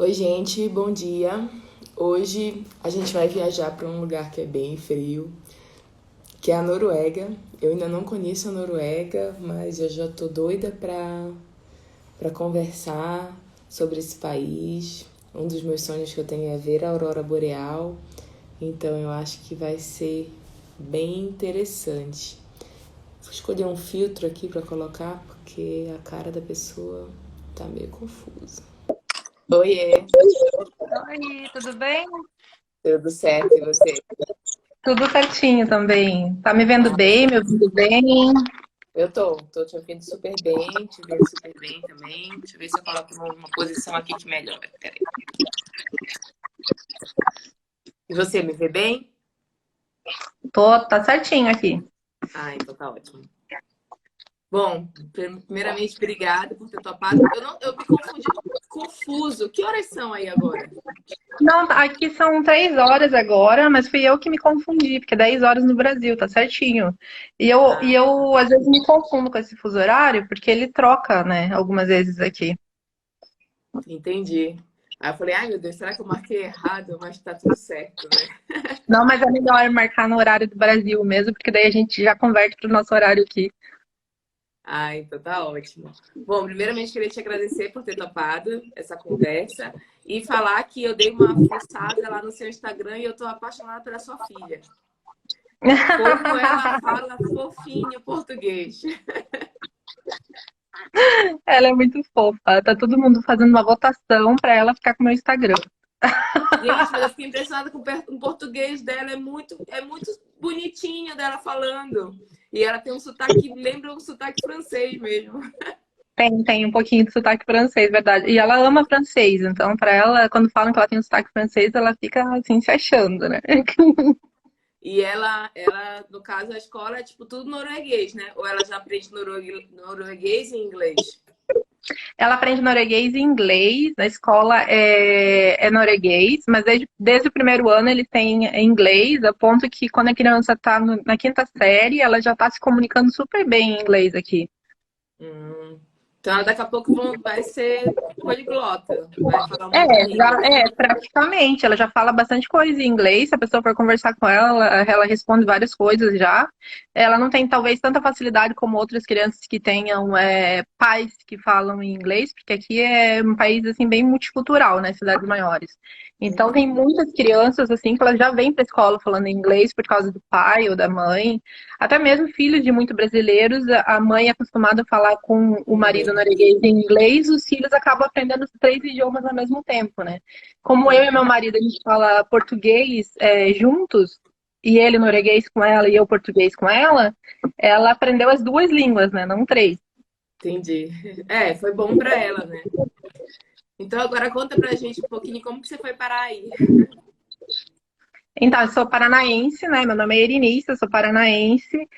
Oi, gente, bom dia. Hoje a gente vai viajar para um lugar que é bem frio, que é a Noruega. Eu ainda não conheço a Noruega, mas eu já tô doida para conversar sobre esse país. Um dos meus sonhos que eu tenho é ver a aurora boreal, então eu acho que vai ser bem interessante. Vou escolher um filtro aqui para colocar porque a cara da pessoa tá meio confusa. Oiê, Oi, tudo bem? tudo certo e você? Tudo certinho também. Tá me vendo bem, me ouvindo bem? Eu tô te ouvindo super bem, te vendo super bem também. Deixa eu ver se eu coloco uma posição aqui que melhora. Peraí. E você me vê bem? Tá certinho aqui. Ah, então tá ótimo. Bom, primeiramente, obrigada por ter topado. Eu me confundi, confuso. Que horas são aí agora? Não, aqui são 3 horas agora, mas fui eu que me confundi, porque é 10 horas no Brasil, tá certinho. E eu, e Ah, eu às vezes me confundo com esse fuso horário, porque ele troca, né, algumas vezes aqui. entendi. Aí eu falei, ai meu Deus, será que eu marquei errado? Mas tá tudo certo, né? Não, mas é melhor marcar no horário do Brasil mesmo, porque daí a gente já converte pro nosso horário aqui. Ah, então tá ótimo. Bom, primeiramente queria te agradecer por ter topado essa conversa e falar que eu dei uma fuçada lá no seu Instagram e eu tô apaixonada pela sua filha. Como ela fala fofinho português. Ela é muito fofa. Tá todo mundo fazendo uma votação pra ela ficar com o meu Instagram. Gente, mas eu fiquei impressionada com o português dela, é muito bonitinho dela falando. E ela tem um sotaque, lembra um sotaque francês mesmo. Tem um pouquinho de sotaque francês, verdade. E ela ama francês, então pra ela, quando falam que ela tem um sotaque francês, ela fica assim se achando, né? E ela, no caso, a escola é tipo tudo norueguês, né? Ou ela já aprende norueguês e inglês? Ela aprende norueguês e inglês, na escola é norueguês, mas desde o primeiro ano ele tem inglês, a ponto que quando a criança tá na quinta série, ela já tá se comunicando super bem em inglês aqui. Hum. Então, ela daqui a pouco vai ser poliglota, vai falar um monte de línguas. Praticamente. Ela já fala bastante coisa em inglês. Se a pessoa for conversar com ela, ela responde várias coisas já. Ela não tem, talvez, tanta facilidade como outras crianças que tenham pais que falam em inglês, porque aqui é um país, assim, bem multicultural, né? Cidades maiores. Então, tem Uhum. muitas crianças, assim, que elas já vêm para a escola falando inglês por causa do pai ou da mãe. Até mesmo filhos de muitos brasileiros, a mãe é acostumada a falar com o marido Inglês. norueguês em inglês, os filhos acabam aprendendo os três idiomas ao mesmo tempo, né? Como eu e meu Uhum. marido, a gente fala português juntos, e ele norueguês com ela e eu português com ela aprendeu as duas línguas, né? Não três. Entendi. É, foi bom para ela, né? Então, agora conta pra gente um pouquinho como que você foi parar aí. Então, eu sou paranaense, né? Meu nome é Erinice, eu sou paranaense.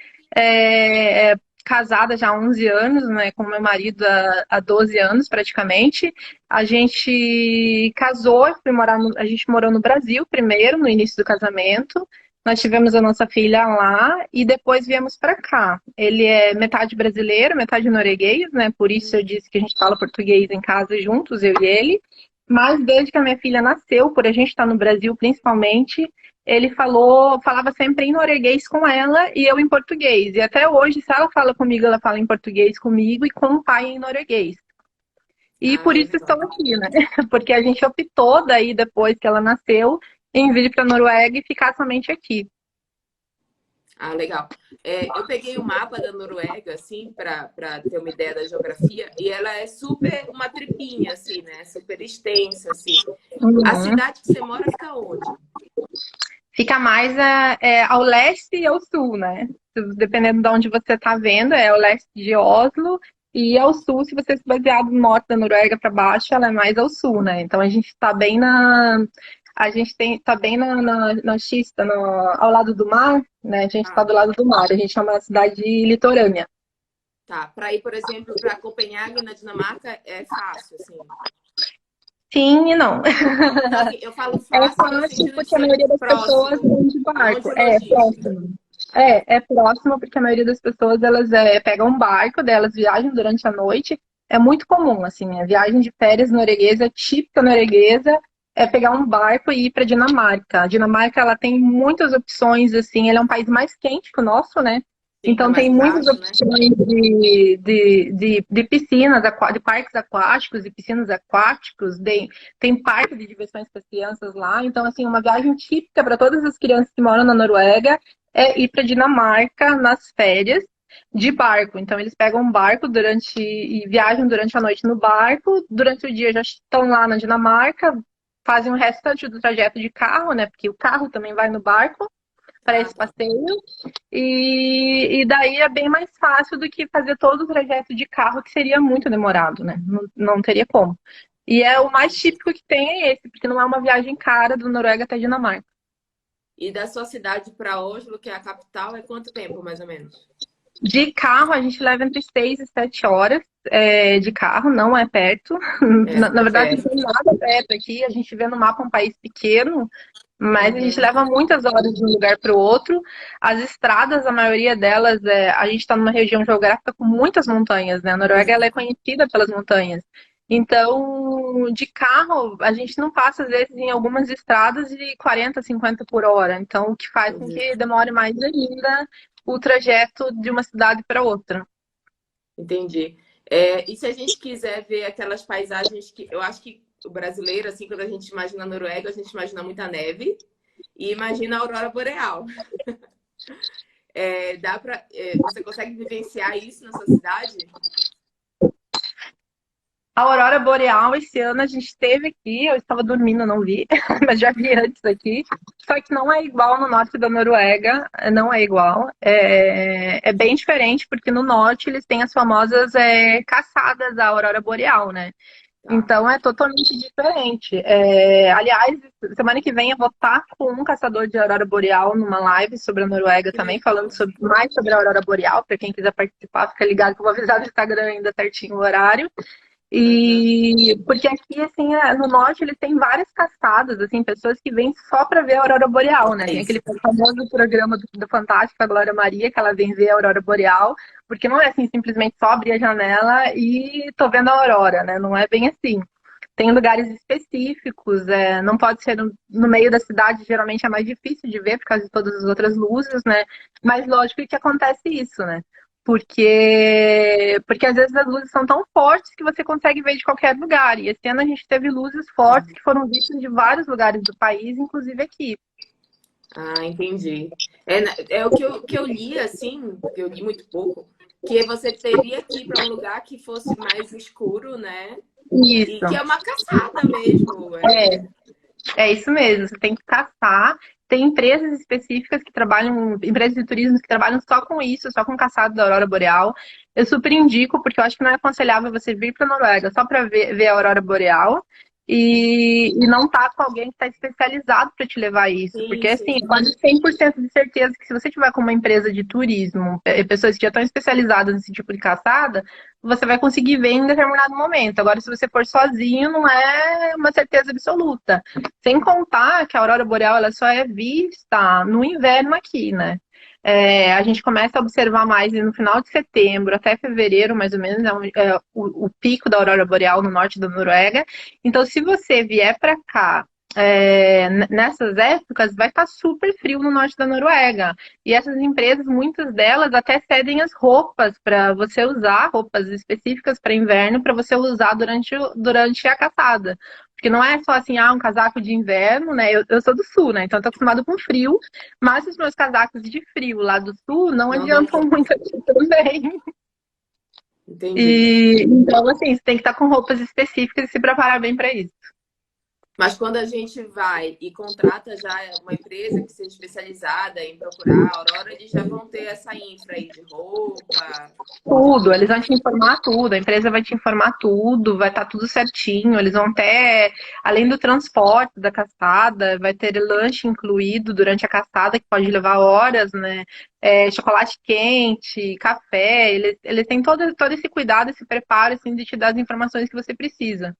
Casada já há 11 anos, né? Com meu marido há 12 anos, praticamente. A gente casou, a gente morou no Brasil primeiro, no início do casamento. Nós tivemos a nossa filha lá e depois viemos para cá. Ele é metade brasileiro, metade norueguês, né? Por isso eu disse que a gente fala português em casa juntos, eu e ele. Mas desde que a minha filha nasceu, por a gente estar no Brasil principalmente, ele falava sempre em norueguês com ela e eu em português. E até hoje, se ela fala comigo, ela fala em português comigo e com o pai em norueguês. E por Ai, isso legal. estou aqui, né? Porque a gente optou daí, depois que ela nasceu, em vir para a Noruega e ficar somente aqui. Ah, legal. É, eu peguei o mapa da Noruega, assim, para ter uma ideia da geografia, e ela é super uma tripinha, assim, né? Super extensa, assim. A Uhum. cidade que você mora fica onde? Fica mais ao leste e ao sul, né? Dependendo de onde você está vendo, é ao leste de Oslo e ao sul, se você se basear do norte da Noruega para baixo, ela é mais ao sul, né? Então a gente está bem tá bem na Kista, ao lado do mar, né? A gente está Ah, do lado do mar, a gente chama a cidade de litorânea. tá. Para ir, por exemplo, para Copenhague, na Dinamarca, é fácil, assim. Sim e não. Não, assim, eu falo É fácil no fácil sentido de porque a ser maioria das pessoas próximo, vem de não barco. de É logística. próximo. Ah, É próximo porque a maioria das pessoas elas pegam um barco, delas viajam durante a noite é muito comum, assim, a viagem de férias norueguesa, típica norueguesa, é pegar um barco e ir para Dinamarca. A Dinamarca, ela tem muitas opções, assim, ele é um país mais quente que o nosso, né? Sim, tá Então mais tem muitas embaixo, né? opções de piscinas, de parques aquáticos e piscinas aquáticos, tem parque de diversões para as crianças lá. Então, assim, uma viagem típica para todas as crianças que moram na Noruega é ir para Dinamarca nas férias de barco. Então, eles pegam um barco e viajam durante a noite no barco, durante o dia já estão lá na Dinamarca, fazem o restante do trajeto de carro, né? Porque o carro também vai no barco para Ah, esse tá. passeio. E daí é bem mais fácil do que fazer todo o trajeto de carro, que seria muito demorado, né? Não, não teria como. E é o mais típico que tem é esse, porque não é uma viagem cara do Noruega até Dinamarca. E da sua cidade para Oslo, que é a capital, é quanto tempo, mais ou menos? De carro, a gente leva entre 6 e 7 horas de carro, não é perto. É, Na é verdade, não perto. tem nada perto aqui. A gente vê no mapa um país pequeno, mas a gente Uhum. leva muitas horas de um lugar para o outro. As estradas, a maioria delas, a gente está numa região geográfica com muitas montanhas, né? A Noruega ela é conhecida pelas montanhas. Então, de carro, a gente não passa, às vezes, em algumas estradas de 40, 50 por hora. Então, o que faz com Entendi. que demore mais ainda o trajeto de uma cidade para outra. Entendi. É, e se a gente quiser ver aquelas paisagens que eu acho que o brasileiro, assim, quando a gente imagina a Noruega, a gente imagina muita neve e imagina a aurora boreal. É, você consegue vivenciar isso na sua cidade? A aurora boreal, esse ano a gente teve aqui, eu estava dormindo, não vi, mas já vi antes aqui. Só que não é igual no norte da Noruega, não é igual. É bem diferente, porque no norte eles têm as famosas caçadas da aurora boreal, né? Tá. Então é totalmente diferente. Aliás, semana que vem eu vou estar com um caçador de aurora boreal numa live sobre a Noruega Que também, falando legal. mais sobre a aurora boreal. Para quem quiser participar, fica ligado que eu vou avisar no Instagram ainda certinho o horário. Uhum. E porque aqui, assim, no norte, eles têm várias caçadas, assim, pessoas que vêm só para ver a aurora boreal, né? É Tem isso. aquele famoso programa do Fantástico, a Glória Maria, que ela vem ver a aurora boreal, porque não é assim, simplesmente só abrir a janela e tô vendo a aurora, né? Não é bem assim. Tem lugares específicos, não pode ser no meio da cidade, geralmente é mais difícil de ver por causa de todas as outras luzes, né? Mas lógico que acontece isso, né? Porque às vezes as luzes são tão fortes que você consegue ver de qualquer lugar. E esse ano a gente teve luzes fortes que foram vistas de vários lugares do país, inclusive aqui. Ah, entendi. É o que eu li, assim, porque eu li muito pouco, que você teria que ir para um lugar que fosse mais escuro, né? E Isso. que é uma caçada mesmo. É, é isso mesmo. Você tem que caçar. Tem empresas específicas que trabalham, empresas de turismo que trabalham só com isso, só com caçado da aurora boreal. Eu super indico, porque eu acho que não é aconselhável você vir para a Noruega só para ver a aurora boreal e não tá com alguém que está especializado para te levar isso. Sim, Porque, sim, assim, sim. quase 100% de certeza que se você tiver com uma empresa de turismo, pessoas que já estão especializadas nesse tipo de caçada, você vai conseguir ver em determinado momento. Agora, se você for sozinho, não é uma certeza absoluta. Sem contar que a aurora boreal ela só é vista no inverno aqui, né? A gente começa a observar mais no final de setembro até fevereiro, mais ou menos, o pico da aurora boreal no norte da Noruega. Então, se você vier para cá nessas épocas, vai estar super frio no norte da Noruega. E essas empresas, muitas delas até cedem as roupas para você usar, roupas específicas para inverno, para você usar durante a caçada. Porque não é só assim, um casaco de inverno, né? Eu sou do sul, né? Então eu tô acostumado com frio, mas os meus casacos de frio lá do sul não Não dão adiantam conta. muito aqui também. Entendi. E então, assim, você tem que estar com roupas específicas e se preparar bem para isso. Mas quando a gente vai e contrata já uma empresa que seja especializada em procurar a Aurora, eles já vão ter essa infra aí de roupa, de Tudo, eles vão luz. te informar tudo, a empresa vai te informar tudo, vai estar tudo certinho, eles vão ter, além do transporte da caçada, vai ter lanche incluído durante a caçada, que pode levar horas, né? Chocolate quente, café, eles têm todo esse cuidado, esse preparo, assim, de te dar as informações que você precisa.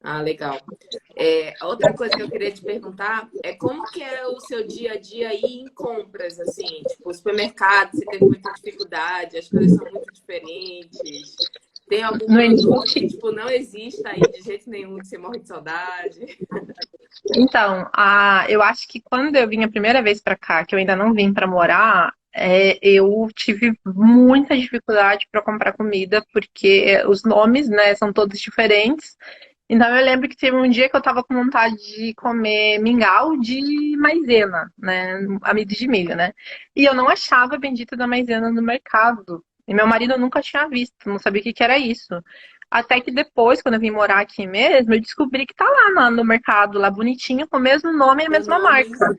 Ah, legal. Outra coisa que eu queria te perguntar é como que é o seu dia a dia aí em compras, assim, tipo, supermercado, você teve muita dificuldade, as coisas são muito diferentes. Tem algum No início, produto que, tipo, não existe aí de jeito nenhum, que você morre de saudade? então, eu acho que quando eu vim a primeira vez para cá, que eu ainda não vim para morar, eu tive muita dificuldade para comprar comida, porque os nomes, né, são todos diferentes. Então eu lembro que teve um dia que eu tava com vontade de comer mingau de maisena, né, amido de milho, né? E eu não achava a bendita da maisena no mercado. E meu marido nunca tinha visto, não sabia o que que era isso. Até que depois, quando eu vim morar aqui mesmo, eu descobri que tá lá no mercado, lá bonitinho, com o mesmo nome e a Meu mesma nome. marca.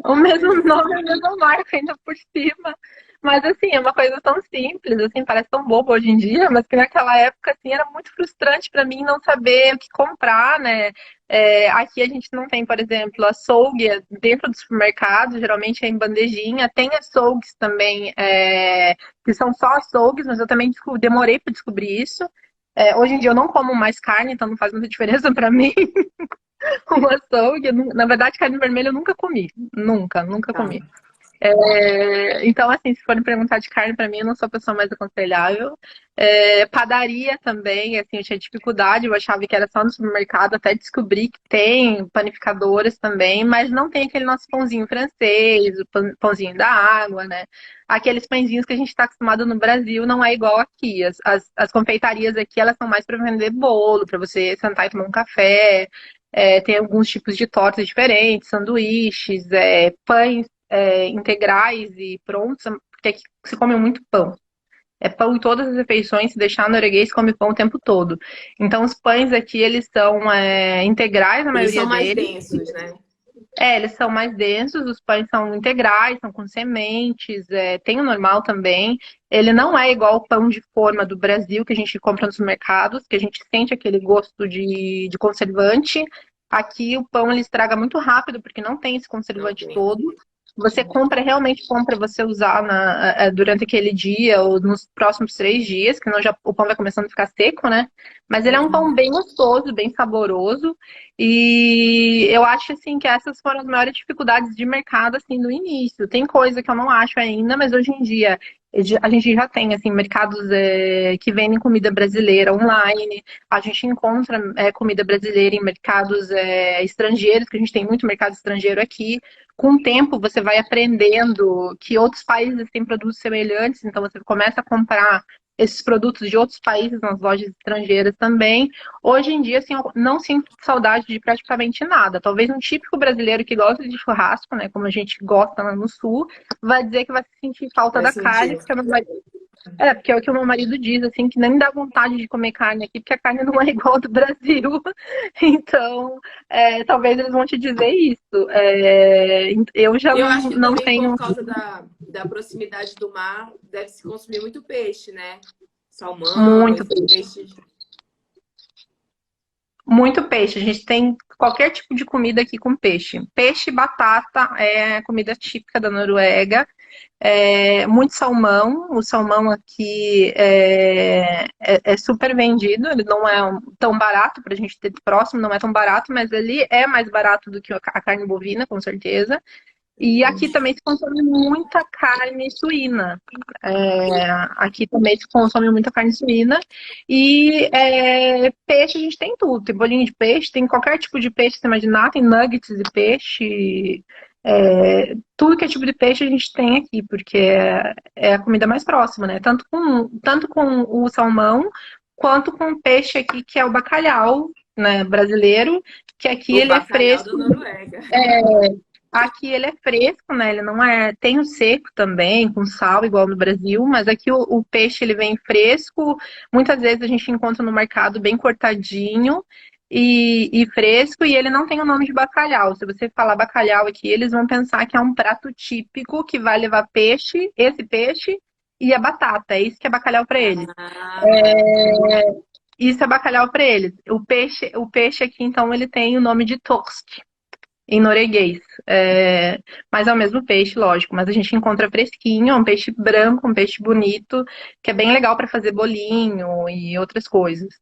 O mesmo nome e a mesma marca ainda por cima. Mas assim, é uma coisa tão simples, assim, parece tão bobo hoje em dia, mas que naquela época, assim, era muito frustrante para mim não saber o que comprar, né? Aqui a gente não tem, por exemplo, açougue dentro do supermercado, geralmente é em bandejinha. Tem açougues também, que são só açougues, mas eu também demorei para descobrir isso. Hoje em dia eu não como mais carne, então não faz muita diferença para mim o açougue. Na verdade, carne vermelha eu nunca comi. Nunca, nunca Tá. comi. Então, assim, se forem perguntar de carne, para mim, eu não sou a pessoa mais aconselhável. Padaria também, assim, eu tinha dificuldade, eu achava que era só no supermercado, até descobri que tem panificadoras também, mas não tem aquele nosso pãozinho francês, o pãozinho da água, né? Aqueles pãezinhos que a gente está acostumado no Brasil não é igual aqui. As confeitarias aqui, elas são mais para vender bolo, para você sentar e tomar um café. Tem alguns tipos de tortas diferentes, sanduíches, pães integrais e prontos, porque aqui se come muito pão. É pão em todas as refeições, se deixar norueguês, come pão o tempo todo. Então, os pães aqui, eles são integrais, a Eles são maioria mais deles. densos, né? Eles são mais densos, os pães são integrais, são com sementes, tem o normal também. Ele não é igual o pão de forma do Brasil, que a gente compra nos mercados, que a gente sente aquele gosto de conservante. Aqui o pão ele estraga muito rápido, porque não tem esse Não conservante tem. todo. Você compra, realmente compra você usar durante aquele dia ou nos próximos 3 dias, que não o pão vai começando a ficar seco, né? Mas ele é um pão bem gostoso, bem saboroso. E eu acho assim que essas foram as maiores dificuldades de mercado assim no início. Tem coisa que eu não acho ainda, mas hoje em dia a gente já tem assim mercados que vendem comida brasileira online. A gente encontra comida brasileira em mercados estrangeiros, que a gente tem muito mercado estrangeiro aqui. Com o tempo você vai aprendendo que outros países têm produtos semelhantes, então você começa a comprar esses produtos de outros países nas lojas estrangeiras também. Hoje em dia, assim, eu não sinto saudade de praticamente nada. Talvez um típico brasileiro que gosta de churrasco, né, como a gente gosta lá no sul, vai dizer que vai sentir falta Vai da carne, sentir. porque porque é o que o meu marido diz, assim, que nem dá vontade de comer carne aqui, porque a carne não é igual a do Brasil. Então, talvez eles vão te dizer isso. Eu já E eu acho que não também por tenho causa da proximidade do mar, deve se consumir muito peixe, né? Salmão, muito esses peixe. peixes. Muito peixe. A gente tem qualquer tipo de comida aqui com peixe. Peixe e batata é a comida típica da Noruega. Muito salmão. O salmão aqui é super vendido. Ele não é tão barato para a gente ter próximo, não é tão barato, mas ele é mais barato do que a carne bovina, com certeza. E aqui também se consome muita carne suína. Aqui também se consome muita carne suína. E peixe a gente tem tudo. Tem bolinho de peixe, tem qualquer tipo de peixe que você imaginar. Tem nuggets de peixe. Tudo que é tipo de peixe a gente tem aqui, porque é a comida mais próxima, né? Tanto com o salmão, quanto com o peixe aqui, que é o bacalhau, né, brasileiro, que aqui O ele é bacalhau da fresco. Noruega. Aqui ele é fresco, né? Ele não é. Tem o seco também, com sal, igual no Brasil, mas aqui o peixe ele vem fresco. Muitas vezes a gente encontra no mercado bem cortadinho e fresco, e ele não tem o nome de bacalhau. Se você falar bacalhau aqui, eles vão pensar que é um prato típico que vai levar peixe, esse peixe, e a batata. É isso que é bacalhau para eles. Ah, Isso é bacalhau para eles. O peixe aqui, então, ele tem o nome de torsk em norueguês. Mas é o mesmo peixe, lógico. Mas a gente encontra fresquinho, é um peixe branco, um peixe bonito, que é bem legal para fazer bolinho e outras coisas.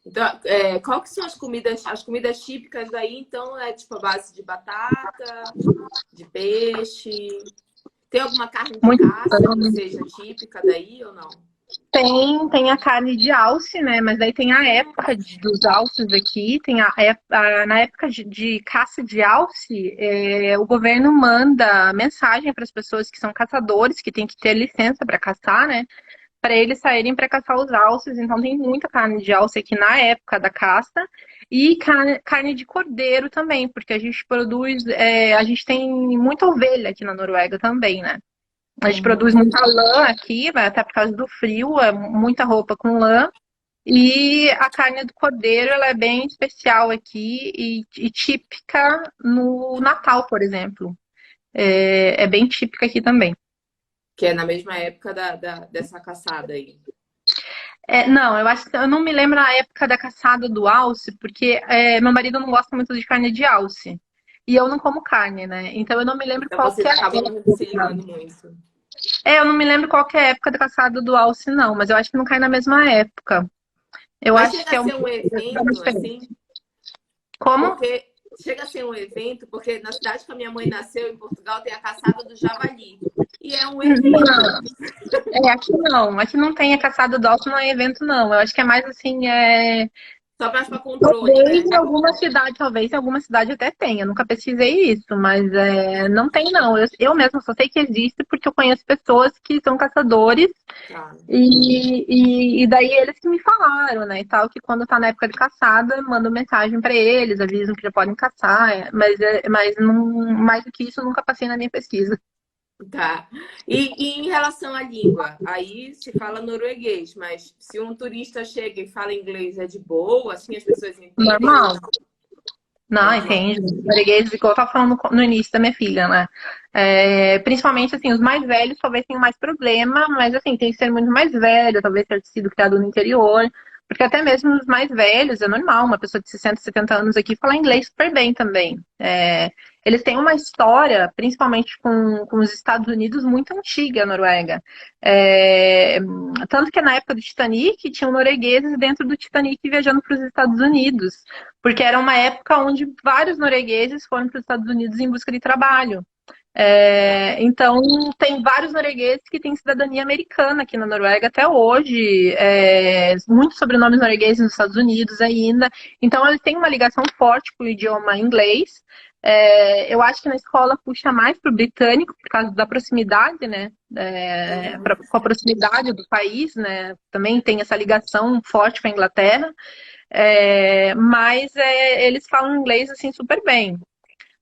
então, qual que são as comidas típicas daí? Então, é tipo a base de batata, de peixe. Tem alguma carne de Muito caça que seja típica daí ou não? Tem a carne de alce, né? Mas daí tem a época dos alces aqui, tem na época de caça de alce, o governo manda mensagem para as pessoas que são caçadores, que tem que ter licença para caçar, né? Para eles saírem para caçar os alces. Então tem muita carne de alce aqui na época da caça e carne de cordeiro também, porque a gente produz, a gente tem muita ovelha aqui na Noruega também, né? A gente Uhum. produz muita lã aqui, até por causa do frio, é muita roupa com lã. E a carne do cordeiro, ela é bem especial aqui e típica no Natal, por exemplo. É bem típica aqui também. Que é na mesma época dessa caçada aí. Não, eu não me lembro a época da caçada do alce, porque meu marido não gosta muito de carne de alce. E eu não como carne, né? Então eu não me lembro Então qual que vocês é a acabam não se época. ligando muito. Eu não me lembro qual que é a época da caçada do alce, não, mas eu acho que não cai na mesma época. Eu Mas acho chega que a é um ser um totalmente evento, diferente. assim, Como? porque chega a ser um evento, porque na cidade que a minha mãe nasceu, em Portugal, tem a caçada do javali. E é um evento. Não, aqui não. Aqui não tem a caçada do alce, não é evento, não. Eu acho que é mais assim, Só mais para controle, talvez né? em alguma cidade até tenha. Nunca pesquisei isso, mas não tem, não. Eu mesma só sei que existe porque eu conheço pessoas que são caçadores Tá. e daí eles que me falaram, né, e tal, que quando tá na época de caçada, mandam mensagem pra eles, avisam que já podem caçar, mas não, mais do que isso, eu nunca passei na minha pesquisa. Tá. E em relação à língua, aí se fala norueguês, mas se um turista chega e fala inglês é de boa, assim as pessoas entendem ou Normal. Não, normal? entende. Norueguês, igual eu tava falando no início da minha filha, né? Principalmente, assim, os mais velhos talvez tenham mais problema, mas, assim, tem que ser muito mais velho, talvez ter sido criado no interior, porque até mesmo os mais velhos, é normal, uma pessoa de 60, 70 anos aqui falar inglês super bem também. Eles têm uma história, principalmente com os Estados Unidos, muito antiga, a Noruega. É, Tanto que na época do Titanic, tinham noruegueses dentro do Titanic viajando para os Estados Unidos. Porque era uma época onde vários noruegueses foram para os Estados Unidos em busca de trabalho. Então, tem vários noruegueses que têm cidadania americana aqui na Noruega até hoje, muitos sobrenomes noruegueses nos Estados Unidos ainda. Então, eles têm uma ligação forte com o idioma inglês. Eu acho que na escola puxa mais para o britânico, por causa da proximidade, né? Com a proximidade do país, né? Também tem essa ligação forte com a Inglaterra. Mas eles falam inglês assim super bem.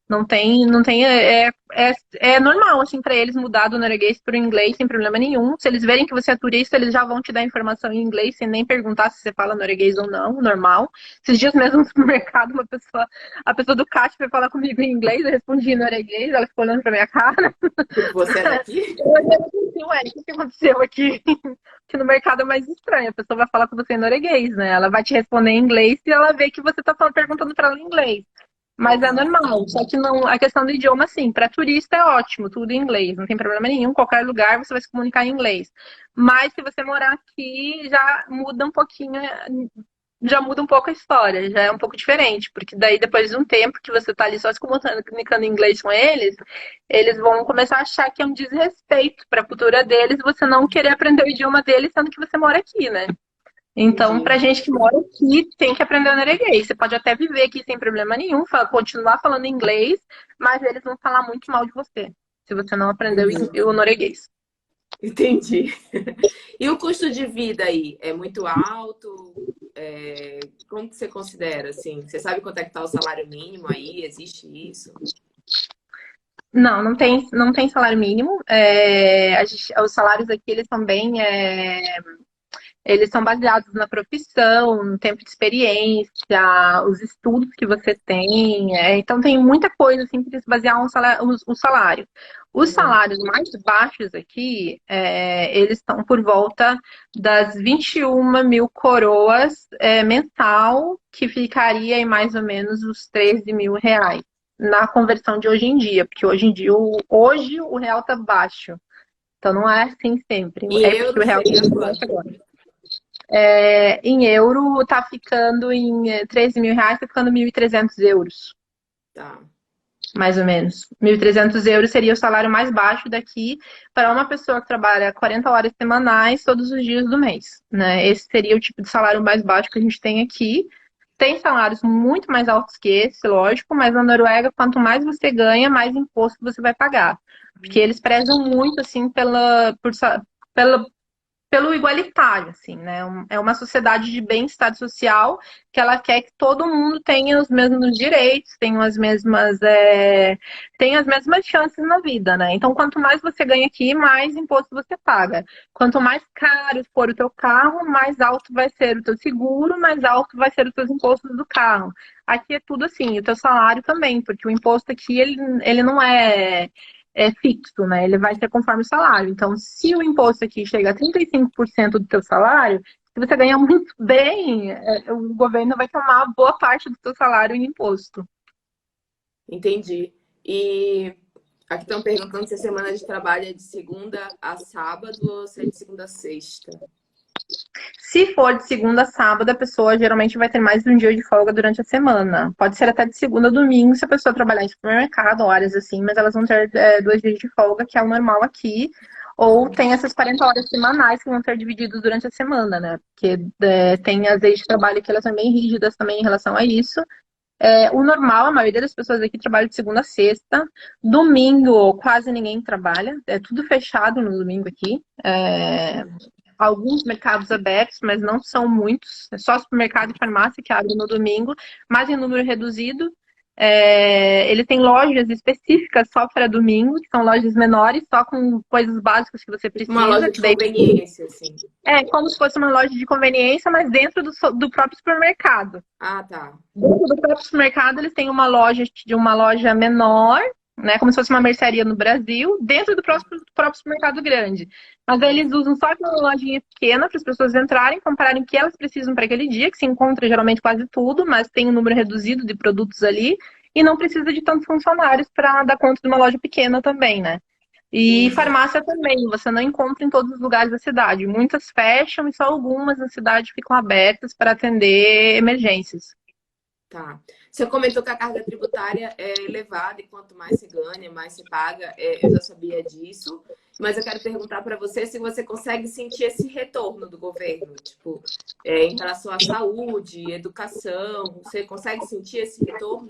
Não tem, é normal assim para eles mudar do norueguês para o inglês sem problema nenhum. Se eles verem que você é turista, eles já vão te dar informação em inglês sem nem perguntar se você fala norueguês ou não, normal. Esses dias mesmo no supermercado, a pessoa do caixa foi falar comigo em inglês, eu respondi em norueguês, ela ficou olhando para minha cara. Tipo, você é daqui? Eu olhei assim, ué, o que aconteceu aqui? Que no mercado é mais estranho, a pessoa vai falar com você em norueguês, né? Ela vai te responder em inglês e ela vê que você tá perguntando para ela em inglês. Mas é Uhum. normal, só que não, a questão do idioma, sim, para turista é ótimo, tudo em inglês, não tem problema nenhum, qualquer lugar você vai se comunicar em inglês. Mas se você morar aqui, já muda um pouco a história, já é um pouco diferente, porque daí depois de um tempo que você tá ali só se comunicando em inglês com eles, eles vão começar a achar que é um desrespeito para a cultura deles você não querer aprender o idioma deles, sendo que você mora aqui, né? Então, Entendi. pra gente que mora aqui, tem que aprender o norueguês. Você pode até viver aqui sem problema nenhum, continuar falando inglês, mas eles vão falar muito mal de você, se você não aprender Entendi. o norueguês. Entendi. E o custo de vida aí é muito alto? Como que você considera, assim? Você sabe quanto é que tá o salário mínimo aí? Existe isso? Não, não tem salário mínimo. Os salários aqui, eles são baseados na profissão, no tempo de experiência, os estudos que você tem. Então, tem muita coisa assim para se basear o salário. Os Uhum. salários mais baixos aqui, eles estão por volta das 21 mil coroas mensal, que ficaria em mais ou menos os 13 mil reais. Na conversão de hoje em dia, porque hoje em dia, hoje o real está baixo. Então não é assim sempre. Em É porque o euros real está seria muito baixo quanto? agora. Em euro, tá ficando em 13 mil reais, tá ficando 1.300 euros. Tá. mais ou menos. 1.300 euros seria o salário mais baixo daqui para uma pessoa que trabalha 40 horas semanais todos os dias do mês, né? Esse seria o tipo de salário mais baixo que a gente tem aqui. Tem salários muito mais altos que esse, lógico, mas na Noruega, quanto mais você ganha, mais imposto você vai pagar. Porque eles prezam muito, assim, pela, pelo igualitário, assim, né? É uma sociedade de bem-estar social que ela quer que todo mundo tenha os mesmos direitos, tenha as mesmas chances na vida, né? Então, quanto mais você ganha aqui, mais imposto você paga. Quanto mais caro for o teu carro, mais alto vai ser o teu seguro, mais alto vai ser os teus impostos do carro. Aqui é tudo assim, o teu salário também, porque o imposto aqui, ele não é fixo, né? Ele vai ser conforme o salário. Então, se o imposto aqui chega a 35% do teu salário, se você ganha muito bem, o governo vai tomar boa parte do teu salário em imposto. Entendi. E aqui estão perguntando se a semana de trabalho é de segunda a sábado ou se é de segunda a sexta. Se for de segunda a sábado, a pessoa geralmente vai ter mais de um dia de folga durante a semana. Pode ser até de segunda a domingo, se a pessoa trabalhar em supermercado, horas assim, mas elas vão ter 2 dias de folga, que é o normal aqui. Ou tem essas 40 horas semanais que vão ser divididas durante a semana, né? Porque tem as leis de trabalho que elas são bem rígidas também em relação a isso. O normal, a maioria das pessoas aqui trabalha de segunda a sexta. Domingo, quase ninguém trabalha. É tudo fechado no domingo aqui. Alguns mercados abertos, mas não são muitos. É só supermercado e farmácia que abrem no domingo, mas em número reduzido. Ele tem lojas específicas só para domingo, que são lojas menores, só com coisas básicas que você precisa. Uma loja de conveniência, assim. Como se fosse uma loja de conveniência, mas dentro do próprio supermercado. Ah, tá. Dentro do próprio supermercado, eles têm uma loja menor, né, como se fosse uma mercearia no Brasil, dentro do próprio supermercado grande. Mas aí eles usam só aquela lojinha pequena para as pessoas entrarem, comprarem o que elas precisam para aquele dia, que se encontra geralmente quase tudo, mas tem um número reduzido de produtos ali, e não precisa de tantos funcionários para dar conta de uma loja pequena também, né? E farmácia também, você não encontra em todos os lugares da cidade. Muitas fecham e só algumas na cidade ficam abertas para atender emergências. Tá. Você comentou que a carga tributária é elevada e quanto mais se ganha, mais se paga. Eu já sabia disso, mas eu quero perguntar para você se você consegue sentir esse retorno do governo, tipo, em relação à saúde, educação. Você consegue sentir esse retorno?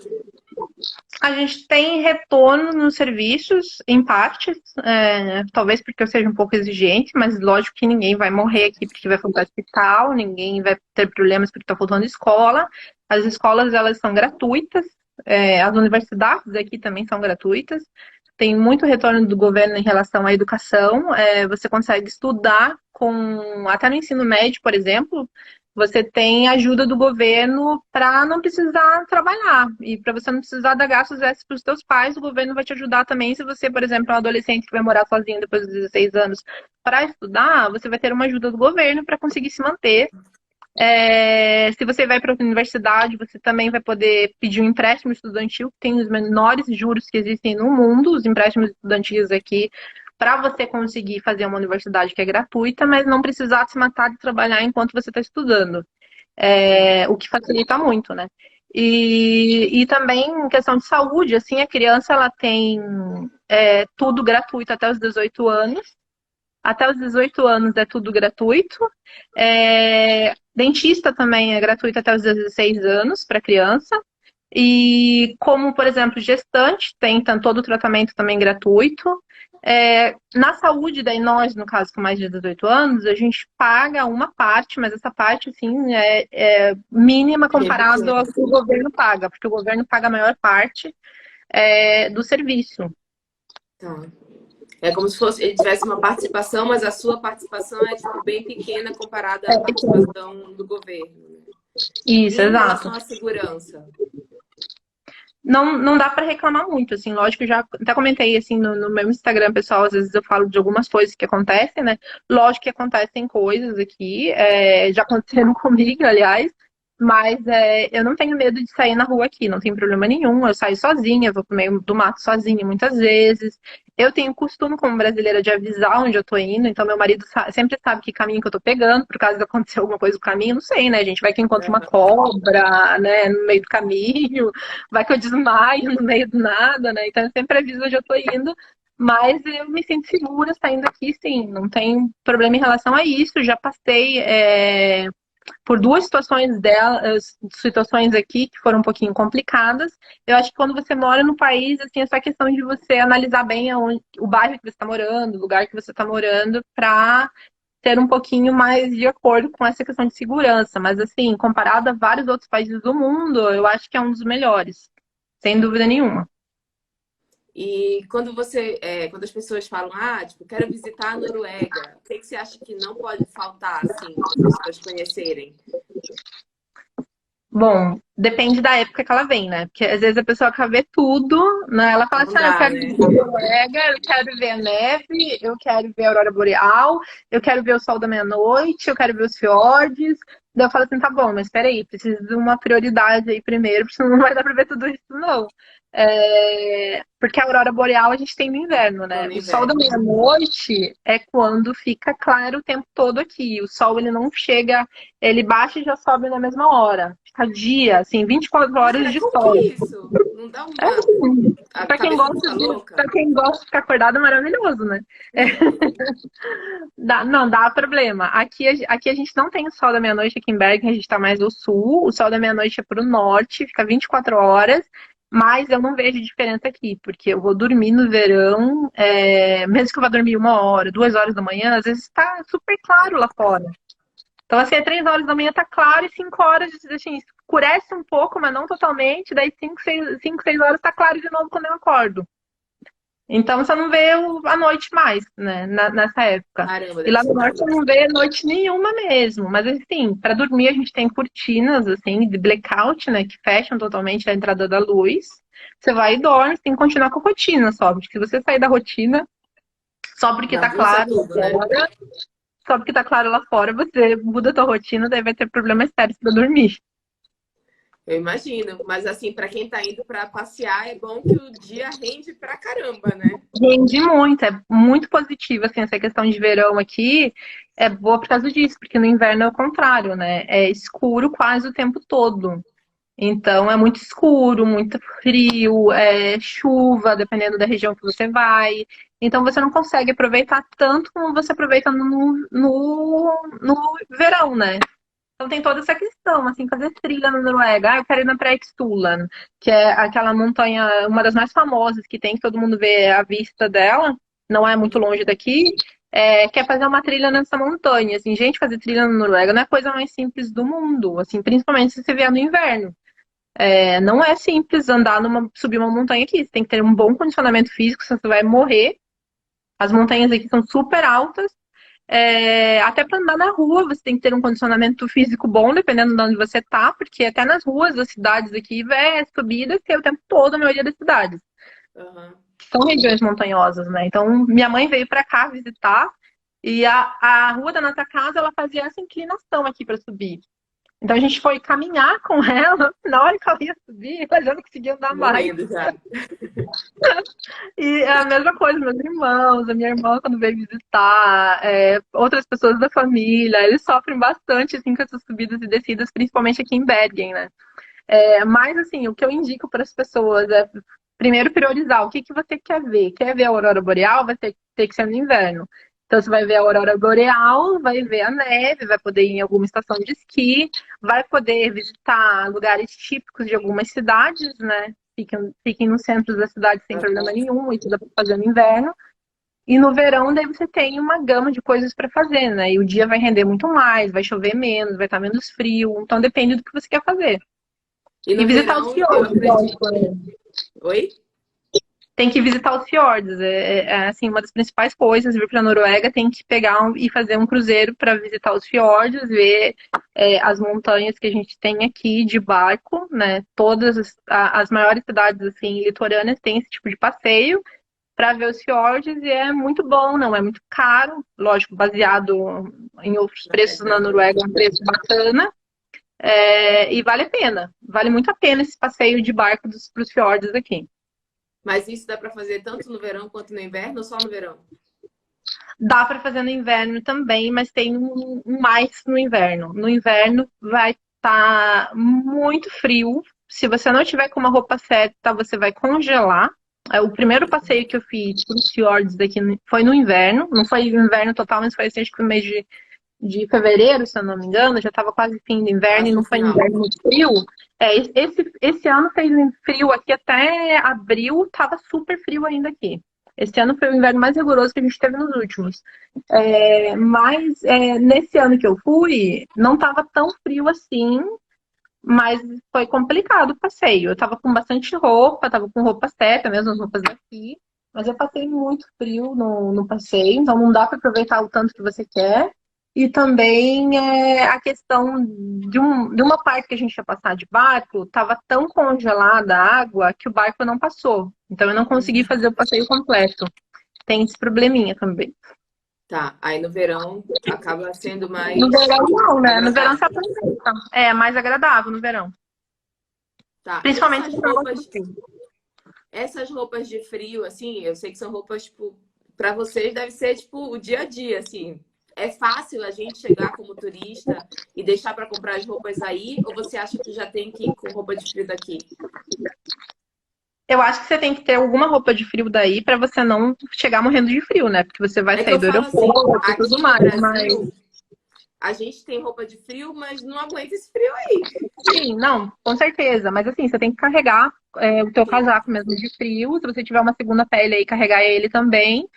A gente tem retorno nos serviços, em partes, talvez porque eu seja um pouco exigente, mas lógico que ninguém vai morrer aqui porque vai faltar hospital, ninguém vai ter problemas porque está faltando escola. As escolas, elas são gratuitas, as universidades aqui também são gratuitas. Tem muito retorno do governo em relação à educação. Você consegue estudar até no ensino médio, por exemplo, você tem ajuda do governo para não precisar trabalhar. E para você não precisar dar gastos extras para os seus pais, o governo vai te ajudar também. Se você, por exemplo, é um adolescente que vai morar sozinho depois dos 16 anos para estudar, você vai ter uma ajuda do governo para conseguir se manter. Se você vai para a universidade, você também vai poder pedir um empréstimo estudantil, que tem os menores juros que existem no mundo, os empréstimos estudantis aqui, para você conseguir fazer uma universidade que é gratuita, mas não precisar se matar de trabalhar enquanto você está estudando. O que facilita muito, né? E também em questão de saúde, assim, a criança ela tem tudo gratuito até os 18 anos. Até os 18 anos é tudo gratuito. Dentista também é gratuito até os 16 anos para criança. E como, por exemplo, gestante, tem todo o tratamento também gratuito. Na saúde, daí nós, no caso, com mais de 18 anos, a gente paga uma parte, mas essa parte, assim, é mínima comparado ao que o governo paga, porque o governo paga a maior parte do serviço. Tá. É como se ele tivesse uma participação, mas a sua participação é tipo, bem pequena comparada à participação do governo. Isso, e em exato. relação à segurança? Não dá para reclamar muito, assim, lógico, eu já até comentei, assim, no meu Instagram, pessoal, às vezes eu falo de algumas coisas que acontecem, né? Lógico que acontecem coisas aqui, já aconteceram comigo, aliás, Mas eu não tenho medo de sair na rua aqui, não tem problema nenhum. Eu saio sozinha, vou pro meio do mato sozinha muitas vezes. Eu tenho costume, como brasileira, de avisar onde eu tô indo, então meu marido sempre sabe que caminho que eu tô pegando, por causa de acontecer alguma coisa no caminho, não sei, né? A gente vai que encontra uma Aham. cobra, né, no meio do caminho, vai que eu desmaio no meio do nada, né? Então eu sempre aviso onde eu tô indo. Mas eu me sinto segura saindo aqui, sim, não tem problema em relação a isso. Já passei por duas situações aqui que foram um pouquinho complicadas. Eu acho que quando você mora no país, assim, essa questão de você analisar bem o bairro que você está morando, o lugar que você está morando, para ter um pouquinho mais de acordo com essa questão de segurança. Mas, assim, comparado a vários outros países do mundo, eu acho que é um dos melhores, sem dúvida nenhuma. E quando as pessoas falam, tipo, quero visitar a Noruega, o que que você acha que não pode faltar, assim, para as pessoas conhecerem? Bom, depende da época que ela vem, né? Porque às vezes a pessoa quer ver tudo, né? Ela fala Não assim, eu dá, quero né? visitar a Noruega, eu quero ver a neve, eu quero ver a aurora boreal, eu quero ver o sol da meia-noite, eu quero ver os fiordes. Daí eu falo assim, tá bom, mas peraí, preciso de uma prioridade aí primeiro, porque senão não vai dar pra ver tudo isso, não. Porque a aurora boreal a gente tem no inverno, Só né? no O sol da inverno. meia-noite é quando fica claro o tempo todo aqui. O sol, ele não chega, ele baixa e já sobe na mesma hora. Fica dia, assim, 24 horas Cara, de como que sol. é isso? Não dá É uma. assim, A cabeça não fica pra louca? quem gosta de ficar acordado, é maravilhoso, né? É, não, dá problema. Aqui a gente não tem o sol da meia-noite aqui em Bergen, a gente tá mais no sul. O sol da meia-noite é pro norte, fica 24 horas. Mas eu não vejo diferença aqui, porque eu vou dormir no verão, mesmo que eu vá dormir 1 hora, 2 horas da manhã, às vezes tá super claro lá fora. Então, assim, 3 horas da manhã tá claro e 5 horas, assim, escurece um pouco, mas não totalmente. Daí 5, 6 horas tá claro de novo quando eu acordo. Então, você não vê a noite mais, né, nessa época. Caramba, E deve lá no ser norte você difícil. não vê noite nenhuma mesmo. Mas, assim, para dormir a gente tem cortinas, assim, de blackout, né, que fecham totalmente a entrada da luz. Você vai e dorme, você tem que continuar com a rotina só. Porque se você sair da rotina só porque tá Bagunça claro lá tudo, né? fora, só porque tá claro lá fora, você muda a tua rotina, daí vai ter problemas sérios pra dormir. Eu imagino. Mas assim, para quem tá indo para passear, é bom que o dia rende pra caramba, né? Rende muito, é muito positivo, assim, essa questão de verão aqui é boa por causa disso, porque no inverno é o contrário, né? É escuro quase o tempo todo. Então é muito escuro, muito frio, é chuva, dependendo da região que você vai. Então você não consegue aproveitar tanto como você aproveita no verão, né? Então tem toda essa questão, assim, fazer trilha na Noruega. Eu quero ir na Preikestolen, que é aquela montanha, uma das mais famosas que tem, que todo mundo vê a vista dela, não é muito longe daqui. Quer fazer uma trilha nessa montanha. Assim, gente, fazer trilha na Noruega não é a coisa mais simples do mundo, assim, principalmente se você vier no inverno. Não é simples subir uma montanha aqui. Você tem que ter um bom condicionamento físico, senão você vai morrer. As montanhas aqui são super altas. Até para andar na rua, você tem que ter um condicionamento físico bom, dependendo de onde você tá, porque até nas ruas das cidades aqui é subida que é o tempo todo, a maioria das cidades. Aham. São regiões montanhosas, né? Então, minha mãe veio para cá visitar e a rua da nossa casa, ela fazia essa inclinação aqui para subir. Então, a gente foi caminhar com ela, na hora que ela ia subir, ela já não conseguia andar mais. Morrendo já. E é a mesma coisa, meus irmãos, a minha irmã quando veio visitar, outras pessoas da família, eles sofrem bastante assim, com essas subidas e descidas, principalmente aqui em Bergen, né? Mas assim, o que eu indico para as pessoas é primeiro priorizar o que, que você quer ver. Quer ver a aurora boreal? Vai ter que ser no inverno. Então você vai ver a aurora boreal, vai ver a neve, vai poder ir em alguma estação de esqui, vai poder visitar lugares típicos de algumas cidades, né? Fiquem no centro da cidade sem problema Aham. nenhum, isso dá para fazer no inverno. E no verão, daí você tem uma gama de coisas para fazer, né? E o dia vai render muito mais, vai chover menos, vai estar menos frio. Então depende do que você quer fazer. E E no visitar os verão, eu fiordes, acredito. lógico, né? Oi? Tem que visitar os fiordes. Assim, uma das principais coisas, vir para a Noruega, tem que pegar e fazer um cruzeiro para visitar os fiordes, ver as montanhas que a gente tem aqui de barco, né? Todas as maiores cidades assim litorâneas têm esse tipo de passeio para ver os fiordes e é muito bom, não é muito caro, lógico, baseado em outros Na preços na realidade. Noruega, é um preço bacana. E vale a pena. Vale muito a pena esse passeio de barco para os fiordes aqui. Mas isso dá para fazer tanto no verão quanto no inverno ou só no verão? Dá para fazer no inverno também, mas tem um mais no inverno. No inverno vai estar muito frio. Se você não tiver com uma roupa certa, você vai congelar. O primeiro passeio que eu fiz para os fiordes daqui foi no inverno. Não foi inverno total, mas foi assim, acho que no mês de fevereiro, se eu não me engano. Já estava quase fim do inverno e Quase no não foi final. inverno muito frio. Esse ano fez frio aqui até abril, estava super frio ainda aqui. Esse ano foi o inverno mais rigoroso que a gente teve nos últimos. Mas nesse ano que eu fui, não estava tão frio assim, mas foi complicado o passeio. Eu estava com bastante roupa, estava com roupa certa, mesmo as roupas daqui, mas eu passei muito frio no passeio, então não dá para aproveitar o tanto que você quer. E também a questão de uma parte que a gente ia passar de barco, estava tão congelada a água que o barco não passou. Então eu não consegui fazer o passeio completo. Tem esse probleminha também. Tá, aí no verão acaba sendo No mais verão não, né? No verão você agradável. aproveita. É mais agradável no verão. Tá, e Principalmente se você não gosta de frio. essas roupas de frio, assim, eu sei que são roupas, tipo, para vocês deve ser, tipo, o dia a dia, assim. É fácil a gente chegar como turista e deixar para comprar as roupas aí? Ou você acha que já tem que ir com roupa de frio daqui? Eu acho que você tem que ter alguma roupa de frio daí pra você não chegar morrendo de frio, né? Porque você vai É que sair eu do falo assim, aeroporto e tudo aqui no mais. Mas, Brasil, a gente tem roupa de frio, mas não aguenta esse frio aí. sim, não, com certeza. Mas assim, você tem que carregar o teu Sim. casaco mesmo de frio. Se você tiver uma segunda pele aí, carregar ele também.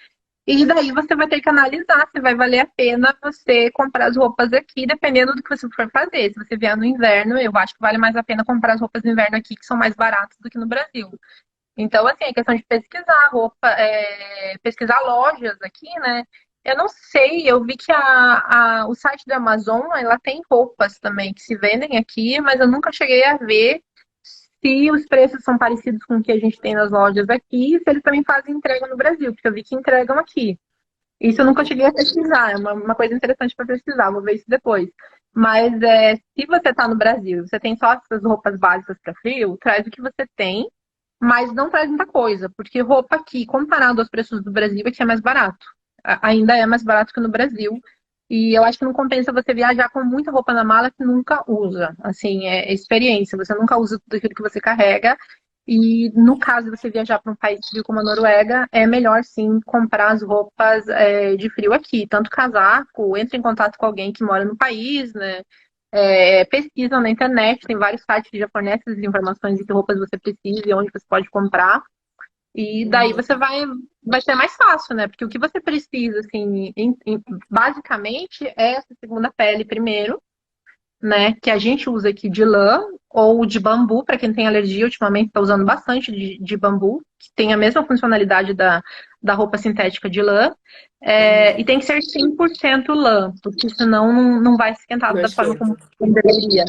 E daí você vai ter que analisar se vai valer a pena você comprar as roupas aqui, dependendo do que você for fazer. Se você vier no inverno, eu acho que vale mais a pena comprar as roupas no inverno aqui, que são mais baratas do que no Brasil. Então, assim, é questão de pesquisar roupa, pesquisar lojas aqui, né? Eu não sei, eu vi que o site da Amazon, ela tem roupas também que se vendem aqui, mas eu nunca cheguei a ver se os preços são parecidos com o que a gente tem nas lojas aqui, e se eles também fazem entrega no Brasil, porque eu vi que entregam aqui. Isso eu nunca cheguei a pesquisar, é uma coisa interessante para pesquisar, vou ver isso depois. Mas se você está no Brasil, você tem só essas roupas básicas para frio, traz o que você tem, mas não traz muita coisa, porque roupa aqui, comparado aos preços do Brasil, aqui é mais barato. Ainda é mais barato que no Brasil. E eu acho que não compensa você viajar com muita roupa na mala que nunca usa. Assim, é experiência. Você nunca usa tudo aquilo que você carrega. E no caso de você viajar para um país frio como a Noruega, é melhor sim comprar as roupas de frio aqui. Tanto casaco, entre em contato com alguém que mora no país, né? Pesquisa na internet, tem vários sites que já fornecem as informações de que roupas você precisa e onde você pode comprar. E daí Uhum. você vai ser mais fácil, né? Porque o que você precisa, assim, basicamente, é essa segunda pele primeiro, né? Que a gente usa aqui de lã ou de bambu, para quem tem alergia, ultimamente está usando bastante de bambu, que tem a mesma funcionalidade da roupa sintética de lã. E Uhum. tem que ser 100% lã, porque senão não vai esquentar Não da forma esquenta. como deveria.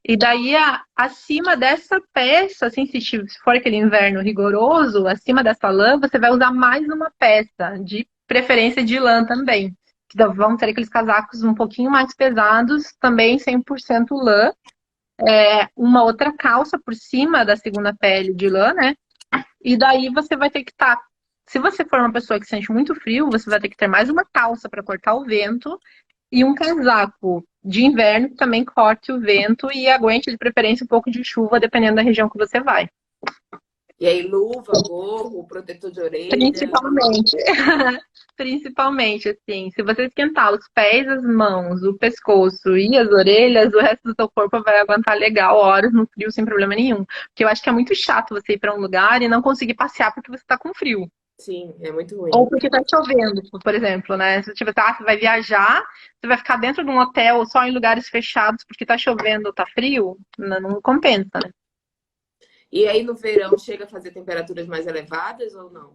E daí, acima dessa peça, assim, se for aquele inverno rigoroso, acima dessa lã, você vai usar mais uma peça, de preferência de lã também. Que vão ter aqueles casacos um pouquinho mais pesados, também 100% lã. Uma outra calça por cima da segunda pele de lã, né? E daí você vai ter que estar. Se você for uma pessoa que sente muito frio, você vai ter que ter mais uma calça para cortar o vento e um casaco de inverno que também corte o vento e aguente de preferência um pouco de chuva, dependendo da região que você vai. E aí, luva, gorro, protetor de orelha. Principalmente. Principalmente, assim, se você esquentar os pés, as mãos, o pescoço e as orelhas, o resto do seu corpo vai aguentar legal horas no frio sem problema nenhum. Porque eu acho que é muito chato você ir para um lugar e não conseguir passear porque você está com frio. Sim, é muito Ou ruim. porque tá chovendo, por exemplo, né? Se tipo, você vai viajar, você vai ficar dentro de um hotel só em lugares fechados porque tá chovendo ou tá frio, não compensa, né? E aí, no verão, chega a fazer temperaturas mais elevadas ou não?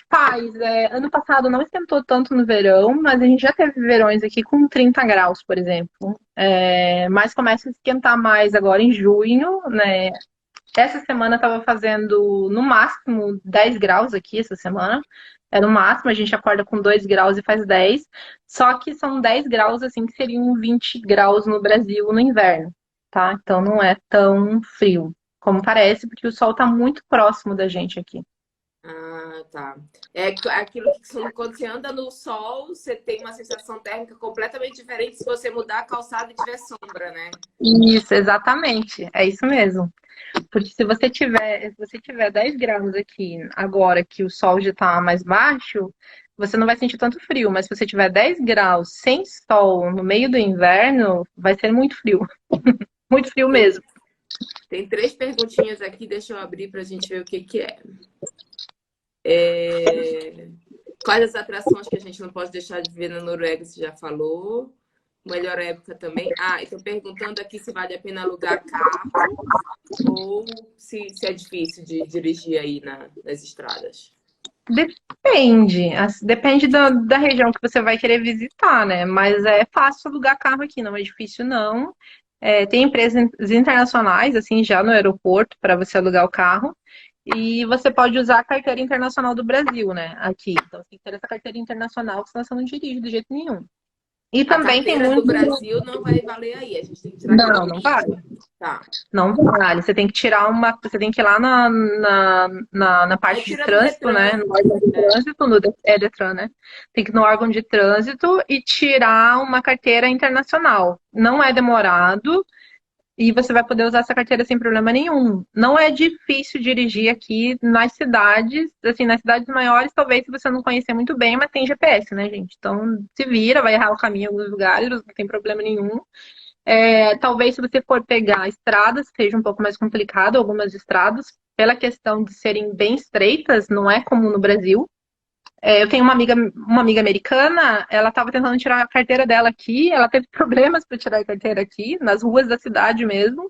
Faz, ano passado não esquentou tanto no verão, mas a gente já teve verões aqui com 30 graus, por exemplo. Mas começa a esquentar mais agora em junho, né? Essa semana estava fazendo no máximo 10 graus aqui, essa semana. É no máximo, a gente acorda com 2 graus e faz 10. Só que são 10 graus, assim, que seriam 20 graus no Brasil no inverno. tá? Então não é tão frio como parece, porque o sol tá muito próximo da gente aqui. Ah, tá. É aquilo que quando você anda no sol, você tem uma sensação térmica completamente diferente se você mudar a calçada e tiver sombra, né? Isso, exatamente. É isso mesmo. Porque se você tiver 10 graus aqui agora que o sol já está mais baixo, você não vai sentir tanto frio. Mas se você tiver 10 graus sem sol no meio do inverno, vai ser muito frio. Muito frio Tem, mesmo. tem três perguntinhas aqui, deixa eu abrir para a gente ver o que que é. É, Quais as atrações que a gente não pode deixar de ver na Noruega, você já falou. Melhor época também. Ah, estou perguntando aqui se vale a pena alugar carro ou se é difícil de dirigir aí nas estradas. Depende da região que você vai querer visitar, né? Mas é fácil alugar carro aqui, não é difícil, não. Tem empresas internacionais, assim, já no aeroporto, para você alugar o carro. E você pode usar a carteira internacional do Brasil, né? Aqui. Então, você tem que ter essa carteira internacional, senão você não dirige de jeito nenhum. E A também tem carteira do muito. Brasil não vai valer aí, a gente tem que tirar aqui Não, do não visto. vale. Tá. Não vale. Você tem que tirar uma. Você tem que ir lá na Aí parte de tira do trânsito, né? Detran. No órgão de É. trânsito, Detran, né? Tem que ir no órgão de trânsito e tirar uma carteira internacional. Não é demorado e você vai poder usar essa carteira sem problema nenhum. Não é difícil dirigir aqui nas cidades, assim, nas cidades maiores, talvez se você não conhecer muito bem, mas tem GPS, né, gente? Então se vira, vai errar o caminho em alguns lugares, não tem problema nenhum. Talvez se você for pegar estradas, seja um pouco mais complicado, algumas estradas, pela questão de serem bem estreitas, não é como no Brasil. Eu tenho uma amiga americana, ela estava tentando tirar a carteira dela aqui, ela teve problemas para tirar a carteira aqui, nas ruas da cidade mesmo,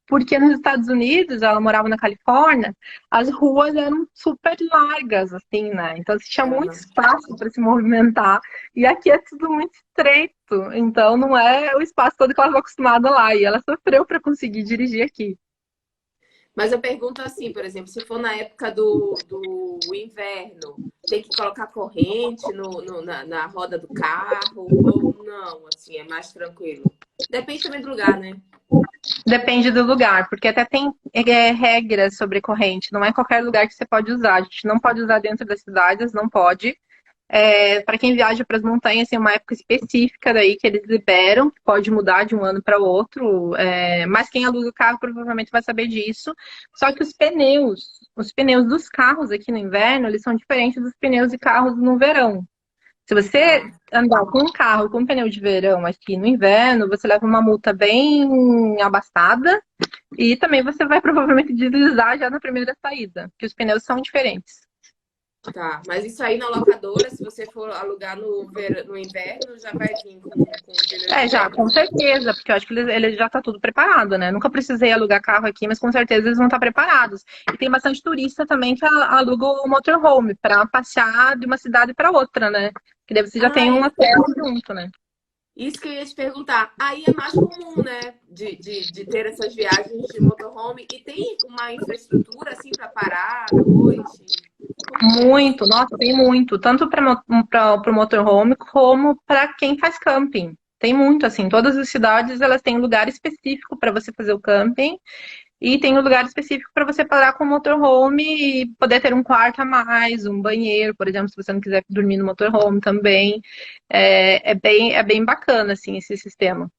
porque nos Estados Unidos, ela morava na Califórnia, as ruas eram super largas, assim, né? Então você tinha muito Aham. espaço para se movimentar. E aqui é tudo muito estreito. Então não é o espaço todo que ela estava acostumada lá. E ela sofreu para conseguir dirigir aqui. Mas eu pergunto assim, por exemplo, se for na época do inverno, tem que colocar corrente na roda do carro ou não? Assim, é mais tranquilo. Depende também do lugar, né? Depende do lugar, porque até tem regras sobre corrente. Não é qualquer lugar que você pode usar. A gente não pode usar dentro das cidades, não pode. Para quem viaja para as montanhas, tem uma época específica daí que eles liberam, que pode mudar de um ano para o outro, mas quem aluga o carro provavelmente vai saber disso. Só que os pneus dos carros aqui no inverno, eles são diferentes dos pneus de carros no verão. Se você Tá. andar com um carro com pneu de verão aqui no inverno, você leva uma multa bem abastada e também você vai provavelmente deslizar já na primeira saída, porque os pneus são diferentes. Tá, mas isso aí na locadora, se você for alugar no inverno, já vai vir com pneu de Já, inverno, com né? certeza, porque eu acho que ele já tá tudo preparado, né? Nunca precisei alugar carro aqui, mas com certeza eles vão estar preparados. E tem bastante turista também que aluga o motorhome para passear de uma cidade para outra, né? Que daí você já tem um Ai, hotel junto, né? isso que eu ia te perguntar. Aí é mais comum, né? De ter essas viagens de motorhome. E tem uma infraestrutura assim para parar à noite? Como que é? Muito, nossa, tem muito, tanto para o motorhome como para quem faz camping. Tem muito, assim, todas as cidades elas têm um lugar específico para você fazer o camping e tem um lugar específico para você parar com o motorhome e poder ter um quarto a mais, um banheiro, por exemplo, se você não quiser dormir no motorhome também. É bem bacana, assim, esse sistema.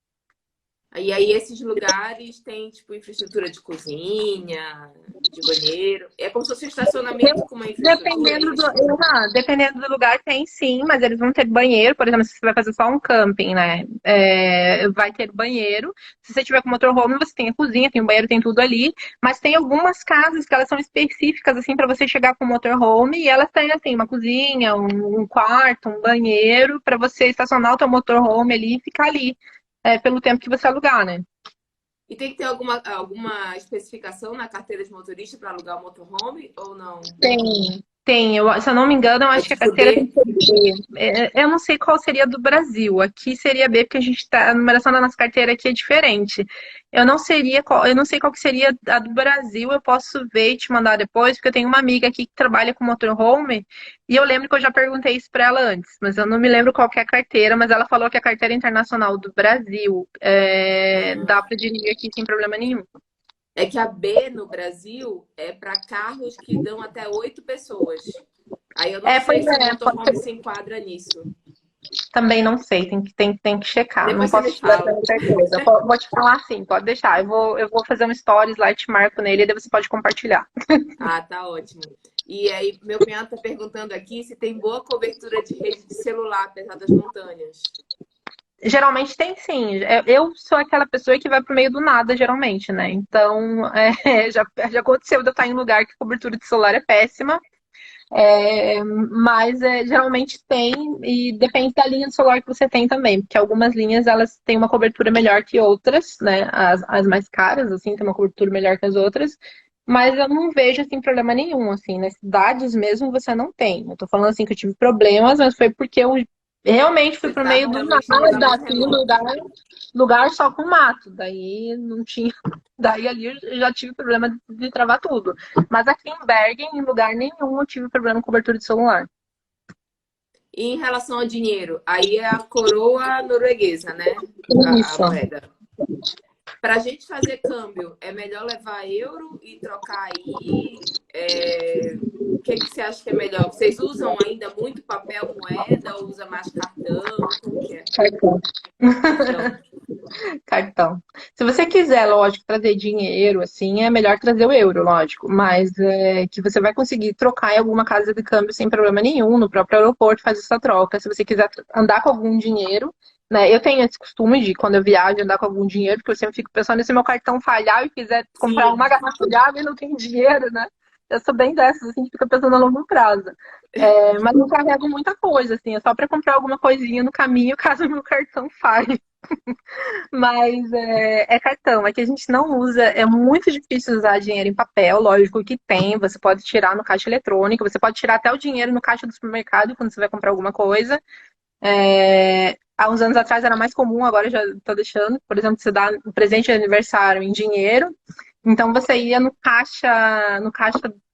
E aí esses lugares têm, tipo, infraestrutura de cozinha, de banheiro. É como se fosse um estacionamento com uma infraestrutura, é Dependendo do, isso? dependendo do lugar, tem sim, mas eles vão ter banheiro, por exemplo, se você vai fazer só um camping, né? Vai ter banheiro. Se você tiver com motorhome, você tem a cozinha, tem o banheiro, tem tudo ali. Mas tem algumas casas que elas são específicas, assim, para você chegar com o motorhome e elas têm, assim, uma cozinha, um quarto, um banheiro, para você estacionar o teu motorhome ali e ficar ali, pelo tempo que você alugar, né? E tem que ter alguma especificação na carteira de motorista para alugar o motorhome ou não? Tem. Tem, se eu não me engano, eu É acho que a tipo carteira tem D? que ser B. Eu não sei qual seria do Brasil. Aqui seria B, porque a numeração da nossa carteira aqui é diferente. Eu não sei qual que seria a do Brasil. Eu posso ver e te mandar depois, porque eu tenho uma amiga aqui que trabalha com motorhome e eu lembro que eu já perguntei isso para ela antes, mas eu não me lembro qual que é a carteira. Mas ela falou que a carteira internacional do Brasil dá Ah, para dirigir aqui sem problema nenhum. é que a B no Brasil é para carros que dão até 8 pessoas. Aí eu não sei Pois se o é, pode motorhome ser. se enquadra nisso. Também não sei, tem que checar. Não Depois você posso me te dar fala. tanta certeza. Vou te falar sim, pode deixar. Eu vou fazer um stories lá e te marco nele e daí você pode compartilhar. Ah, tá ótimo. E aí, meu cunhado tá perguntando aqui se tem boa cobertura de rede de celular, apesar das montanhas. Geralmente tem sim. Eu sou aquela pessoa que vai pro meio do nada, geralmente, né? Então, já aconteceu de eu estar em lugar que a cobertura de celular é péssima. Mas geralmente tem, e depende da linha de celular que você tem também, porque algumas linhas elas têm uma cobertura melhor que outras, né? As mais caras, assim, têm uma cobertura melhor que as outras, mas eu não vejo, assim, problema nenhum, assim, nas cidades mesmo você não tem. Eu tô falando, assim, que eu tive problemas, mas foi porque eu realmente fui Vocês pro meio estavam do realmente num lugar nada, muito assim, remoto. lugar só com mato, daí não tinha, daí ali eu já tive problema de travar tudo. Mas aqui em Bergen, em lugar nenhum, eu tive problema com cobertura de celular. E em relação ao dinheiro, aí é a coroa norueguesa, né? A Isso. moeda. Para a gente fazer câmbio, é melhor levar euro e trocar aí. O que que você acha que é melhor? Vocês usam ainda muito papel moeda ou usa mais cartão? Como que é? Cartão. Cartão. Cartão. Se você quiser, lógico, trazer dinheiro, assim, é melhor trazer o euro, lógico. Mas que você vai conseguir trocar em alguma casa de câmbio sem problema nenhum, no próprio aeroporto, fazer essa troca. Se você quiser andar com algum dinheiro, né? Eu tenho esse costume de, quando eu viajo, andar com algum dinheiro, porque eu sempre fico pensando, se meu cartão falhar e quiser comprar Sim. uma garrafa de água e não tem dinheiro, né? Eu sou bem dessas, assim, que fica pensando a longo prazo. Mas não carrego muita coisa, assim, é só para comprar alguma coisinha no caminho, caso meu cartão falhe. Mas é cartão, é que a gente não usa, é muito difícil usar dinheiro em papel, lógico que tem, você pode tirar no caixa eletrônico, você pode tirar até o dinheiro no caixa do supermercado quando você vai comprar alguma coisa. Há uns anos atrás era mais comum, agora já tô deixando, por exemplo, você dá um presente de aniversário em dinheiro, então você ia no caixa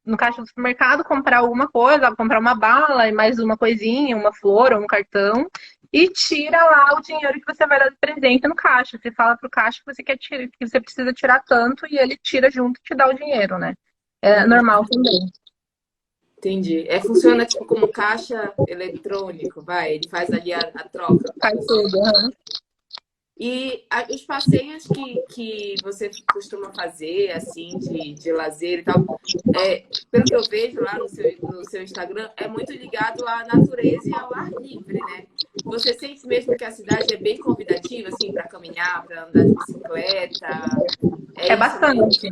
do supermercado comprar alguma coisa, comprar uma bala e mais uma coisinha, uma flor ou um cartão, e tira lá o dinheiro que você vai dar de presente no caixa. Você fala pro caixa que você quer tirar, que você precisa tirar tanto e ele tira junto e te dá o dinheiro, né? É normal também. Entendi. Funciona tipo como caixa eletrônico, vai. Ele faz ali a troca com a Faz pessoa. tudo. Aham. E os passeios que você costuma fazer, assim, de lazer e tal, pelo que eu vejo lá no seu Instagram, é muito ligado à natureza e ao ar livre, né? Você sente mesmo que a cidade é bem convidativa, assim, para caminhar, para andar de bicicleta? É É isso mesmo? bastante.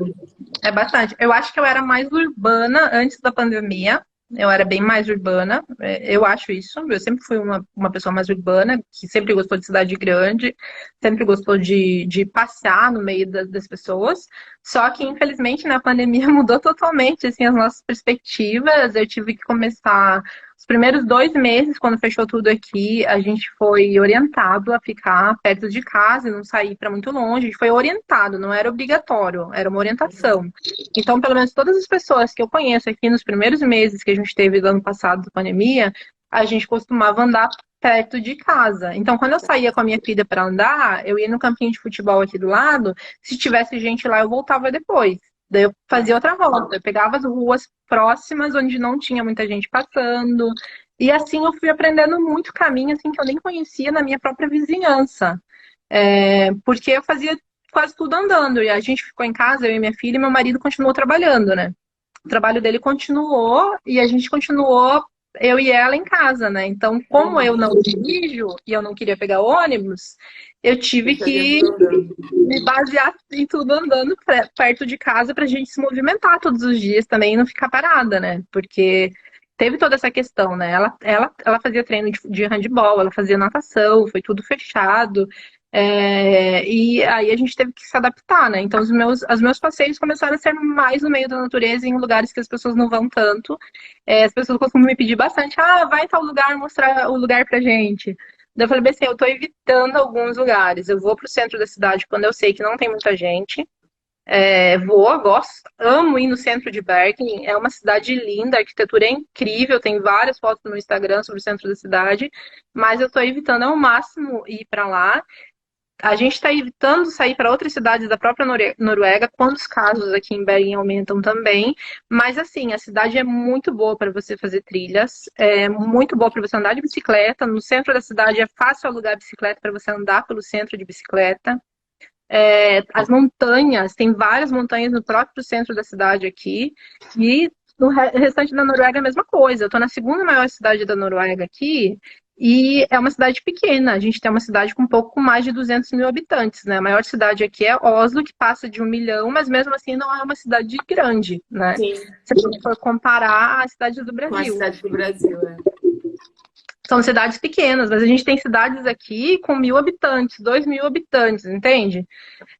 É bastante. Eu acho que eu era mais urbana antes da pandemia. Eu era bem mais urbana. Eu acho isso. Eu sempre fui uma pessoa mais urbana, que sempre gostou de cidade grande, sempre gostou de passear no meio das pessoas. Só que, infelizmente, na pandemia mudou totalmente assim, as nossas perspectivas. Eu tive que começar. Os primeiros 2 meses, quando fechou tudo aqui, a gente foi orientado a ficar perto de casa e não sair para muito longe. A gente foi orientado, não era obrigatório, era uma orientação. Então, pelo menos todas as pessoas que eu conheço aqui nos primeiros meses que a gente teve do ano passado da pandemia, a gente costumava andar perto de casa. Então, quando eu saía com a minha filha para andar, eu ia no campinho de futebol aqui do lado. Se tivesse gente lá, eu voltava depois. Daí eu fazia Tá. outra rota. Eu pegava as ruas próximas onde não tinha muita gente passando. E assim eu fui aprendendo muito caminho assim que eu nem conhecia na minha própria vizinhança. Porque eu fazia quase tudo andando. E a gente ficou em casa, eu e minha filha, e meu marido continuou trabalhando, né? O trabalho dele continuou e a gente continuou, eu e ela, em casa, né? Então, como eu Uhum. não dirijo e eu não queria pegar ônibus, eu tive Tem que fazer que tudo andando. me basear em tudo andando perto de casa pra gente se movimentar todos os dias também e não ficar parada, né? Porque teve toda essa questão, né? Ela fazia treino de handball, ela fazia natação, foi tudo fechado. E aí a gente teve que se adaptar, né? Então os meus passeios começaram a ser mais no meio da natureza, em lugares que as pessoas não vão tanto. As pessoas costumam me pedir bastante, vai em tal lugar mostrar o lugar pra gente. Daí eu falei bem assim, eu tô evitando alguns lugares. Eu vou pro centro da cidade quando eu sei que não tem muita gente. Gosto, amo ir no centro de Bergen. É uma cidade linda, a arquitetura é incrível, tem várias fotos no Instagram sobre o centro da cidade, mas eu estou evitando ao máximo ir para lá. A gente está evitando sair para outras cidades da própria Noruega, quando os casos aqui em Bergen aumentam também. Mas, assim, a cidade é muito boa para você fazer trilhas, é muito boa para você andar de bicicleta. No centro da cidade é fácil alugar bicicleta para você andar pelo centro de bicicleta. As montanhas, tem várias montanhas no próprio centro da cidade aqui. E no restante da Noruega é a mesma coisa. Eu estou na segunda maior cidade da Noruega aqui. E é uma cidade pequena. A gente tem uma cidade com um pouco mais de 200 mil habitantes, né? A maior cidade aqui é Oslo, que passa de 1 milhão, mas mesmo assim não é uma cidade grande, né? Sim, Se a gente for comparar as cidades do com a Brasil. cidade do Brasil, São cidades pequenas, mas a gente tem cidades aqui com 1.000 habitantes, 2.000 habitantes, entende?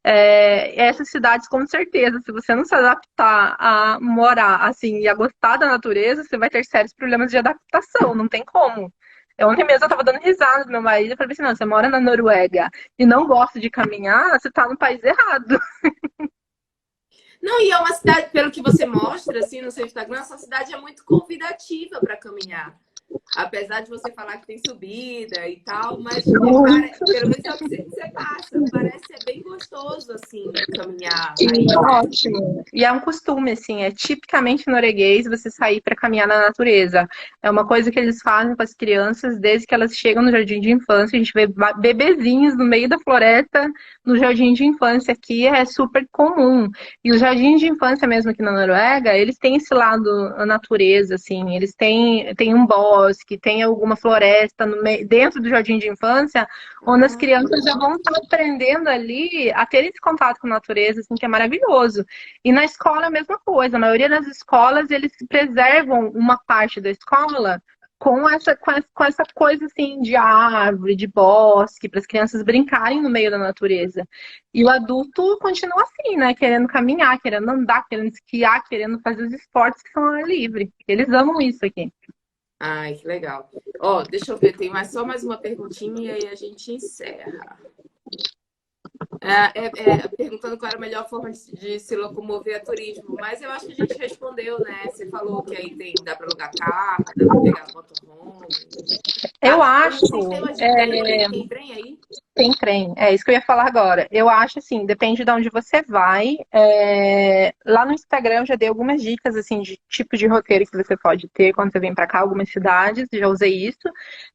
Essas cidades, com certeza, se você não se adaptar a morar assim e a gostar da natureza, você vai ter sérios problemas de adaptação, não tem como. Ontem mesmo eu tava dando risada do meu marido, eu falei assim, não, você mora na Noruega e não gosta de caminhar, você tá no país errado. Não, e é uma cidade, pelo que você mostra assim no seu Instagram, essa cidade é muito convidativa para caminhar. Apesar de você falar que tem subida e tal, mas pelo menos é o que você passa. Parece ser bem gostoso, assim, caminhar aí, né? Ótimo. E é um costume, assim, é tipicamente norueguês você sair para caminhar na natureza. É uma coisa que eles fazem com as crianças desde que elas chegam no jardim de infância. A gente vê bebezinhos no meio da floresta, no jardim de infância aqui, é super comum. E os jardins de infância mesmo aqui na Noruega, eles têm esse lado natureza, assim, eles têm um bosque, tem alguma floresta dentro do jardim de infância, onde as crianças já vão estar aprendendo ali a ter esse contato com a natureza, assim, que é maravilhoso. E na escola a mesma coisa, a maioria das escolas, eles preservam uma parte da escola com essa coisa assim de árvore, de bosque, para as crianças brincarem no meio da natureza. E o adulto continua assim, né? Querendo caminhar, querendo andar, querendo esquiar, querendo fazer os esportes que são ao ar livre. Eles amam isso aqui. Ai, que legal. Ó, deixa eu ver, tem só mais uma perguntinha e aí a gente encerra. Perguntando qual era a melhor forma de se locomover a turismo, mas eu acho que a gente respondeu, né? Você falou que aí dá para alugar carro, dá para pegar motorhome. Eu acho. Tem trem aí? Tem trem, é isso que eu ia falar agora. Eu acho assim, depende de onde você vai. Lá no Instagram eu já dei algumas dicas assim de tipo de roteiro que você pode ter quando você vem para cá, algumas cidades, já usei isso.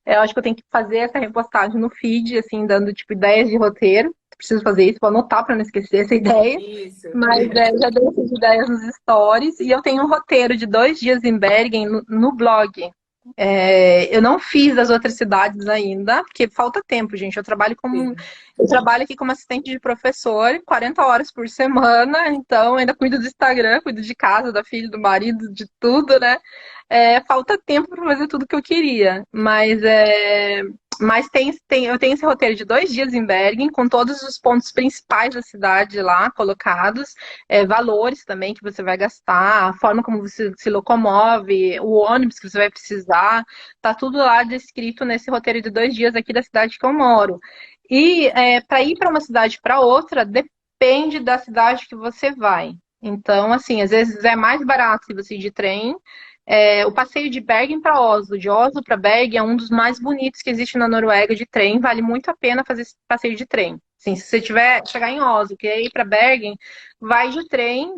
Eu acho que eu tenho que fazer essa repostagem no feed, assim, dando tipo ideias de roteiro. Preciso fazer isso, vou anotar para não esquecer essa ideia. Isso. Mas já dei essas ideias nos stories. E eu tenho um roteiro de 2 dias em Bergen no blog. Eu não fiz das outras cidades ainda, porque falta tempo, gente. Eu trabalho aqui como assistente de professor, 40 horas por semana, então ainda cuido do Instagram, cuido de casa, da filha, do marido, de tudo, né? Falta tempo para fazer tudo que eu queria, mas eu tenho esse roteiro de 2 dias em Bergen, com todos os pontos principais da cidade lá colocados, valores também que você vai gastar, a forma como você se locomove, o ônibus que você vai precisar, tá tudo lá descrito nesse roteiro de 2 dias aqui da cidade que eu moro. E para ir para uma cidade para outra, depende da cidade que você vai. Então, assim, às vezes é mais barato se você ir de trem. O passeio de Bergen para Oslo, de Oslo para Bergen, é um dos mais bonitos que existe na Noruega de trem. Vale muito a pena fazer esse passeio de trem. Assim, se você chegar em Oslo, quer ir para Bergen, vai de trem.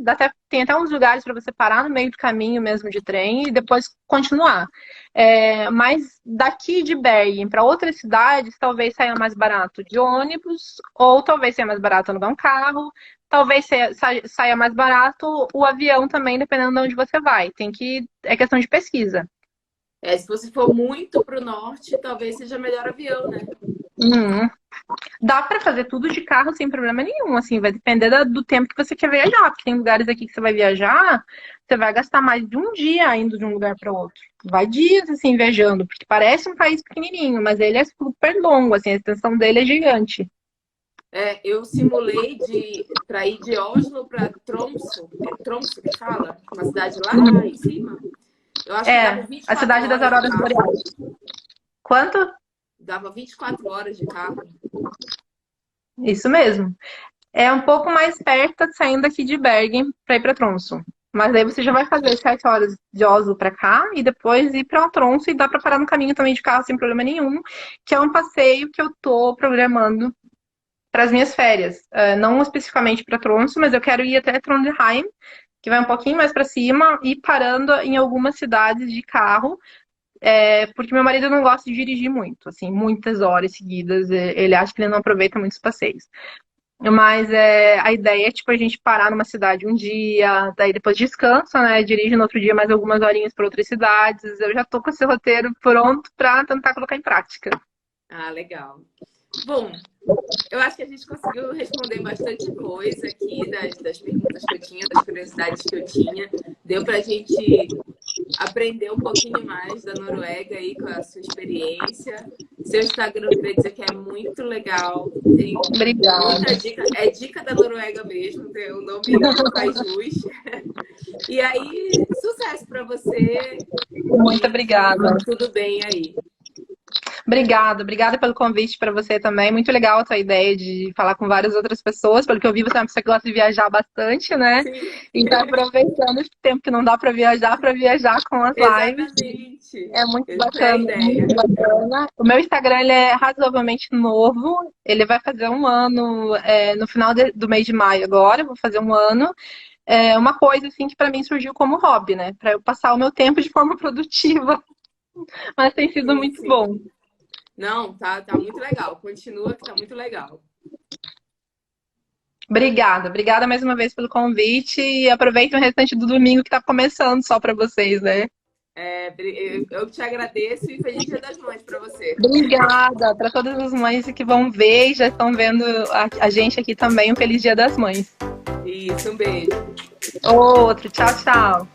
Tem até uns lugares para você parar no meio do caminho mesmo de trem e depois continuar. Mas daqui de Bergen para outras cidades, talvez saia mais barato de ônibus, ou talvez saia mais barato alugar um carro. Talvez saia mais barato o avião também, dependendo de onde você vai. É questão de pesquisa. Se você for muito para o norte, talvez seja melhor avião, né? Dá para fazer tudo de carro sem problema nenhum, assim, vai depender do tempo que você quer viajar, porque tem lugares aqui que você vai viajar, você vai gastar mais de um dia indo de um lugar para outro. Vai dias, assim, viajando, porque parece um país pequenininho, mas ele é super longo, assim, a extensão dele é gigante. Eu simulei para ir de Oslo para Tromsø. É Tromsø que fala? Uma cidade lá em cima. Eu acho que dava A 24 cidade das horas de Auroras carro. Boreais. Quanto? Dava 24 horas de carro. Isso mesmo. É um pouco mais perto saindo aqui de Bergen para ir para Tromsø. Mas aí você já vai fazer 7 horas de Oslo para cá e depois ir para Tromsø e dá para parar no caminho também de carro sem problema nenhum, que é um passeio que eu tô programando para as minhas férias. Não especificamente para Tromsø, mas eu quero ir até Trondheim, que vai um pouquinho mais para cima, e parando em algumas cidades de carro, porque meu marido não gosta de dirigir muito, assim, muitas horas seguidas. Ele acha que ele não aproveita muitos passeios. Mas a ideia é, tipo, a gente parar numa cidade um dia, daí depois descansa, né? Dirige no outro dia mais algumas horinhas para outras cidades. Eu já tô com esse roteiro pronto para tentar colocar em prática. Ah, legal. Bom, eu acho que a gente conseguiu responder bastante coisa aqui das perguntas que eu tinha, das curiosidades que eu tinha. Deu pra gente aprender um pouquinho mais da Noruega aí com a sua experiência. Seu Instagram, eu queria dizer que é muito legal. Tem Obrigada. muita dica. É dica da Noruega mesmo, o nome faz jus. E aí, sucesso para você. Muito obrigada. Tudo bem aí. Obrigada pelo convite para você também. Muito legal a tua ideia de falar com várias outras pessoas, pelo que eu vi, você é uma pessoa que gosta de viajar bastante, né? Sim. E tá aproveitando esse tempo que não dá para viajar com as lives. Exatamente. É muito Essa bacana, é a ideia. muito bacana. O meu Instagram ele é razoavelmente novo. Ele vai fazer um ano no final do mês de maio agora. Eu vou fazer um ano. É uma coisa assim que para mim surgiu como hobby, né? Para eu passar o meu tempo de forma produtiva. Mas tem sido muito bom. Não, tá muito legal. Continua que tá muito legal. Obrigada mais uma vez pelo convite e aproveita o restante do domingo que tá começando só para vocês, né? Eu te agradeço e feliz Dia das Mães para você. Obrigada para todas as mães que vão ver e já estão vendo a gente aqui também. Um feliz Dia das Mães. Isso, um beijo. Outro, tchau. Tchau.